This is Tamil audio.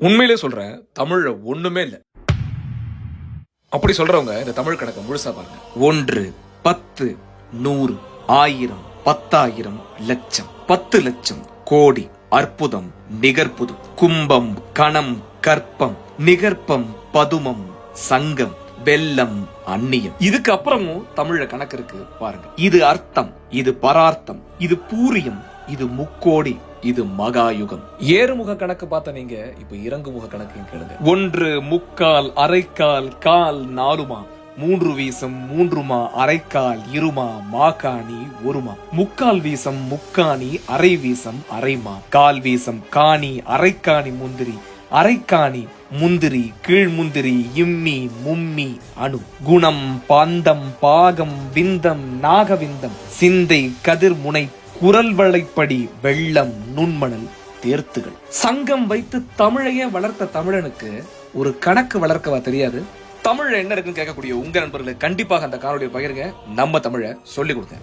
உண்மையிலே சொல்றேன், தமிழ்ல ஒண்ணுமே இல்ல. அப்படி சொல்றவங்க இந்த தமிழ் கணக்கை முழுசா பாருங்க. 1, 10, 100, 1000, 10,000, லட்சம், 10 லட்சம், கோடி, அற்புதம், நிகர்ப்புதம், கும்பம், கணம், கற்பம், நிகர்ப்பம், பதுமம், சங்கம், வெல்லம், அந்நியம். இதுக்கு அப்புறமும் தமிழ்ல கணக்கு இருக்கு பாருங்க. இது அர்த்தம், இது பரார்த்தம், இது பூரியம், இது முக்கோடி, இது மகாயுகம். ஏறுமுக கணக்கு பார்த்த நீங்க இப்ப இறங்குமுக கணக்கு கேளுங்க. 1 முக்கால், அரைக்கால், கால், 4மா, 3 வீசம், 3மா, அரைக்கால், 2மா, மாகாணி, 1மா, முக்கால் வீசம், முக்காணி, அரை வீசம், அரைமா, கால் வீசம், காணி, அரைக்காணி, முந்திரி, அரைக்காணி, முந்திரி, கீழ் முந்திரி, இம்மி, மும்மி, அணு, குணம், பாந்தம், பாகம், விந்தம், நாகவிந்தம், சிந்தை, கதிர்முனை, குரல் வளைப்படி, வெள்ளம், நுண்மணல், தேர்த்துகள். சங்கம் வைத்து தமிழையே வளர்த்த தமிழனுக்கு ஒரு கணக்கு வளர்க்கவா தெரியாது? தமிழ்ல என்ன இருக்குன்னு கேட்கக்கூடிய உங்க நண்பர்களுக்கு கண்டிப்பாக அந்த காணொலியை பகிருங்க. நம்ம தமிழை சொல்லிக் கொடுங்க.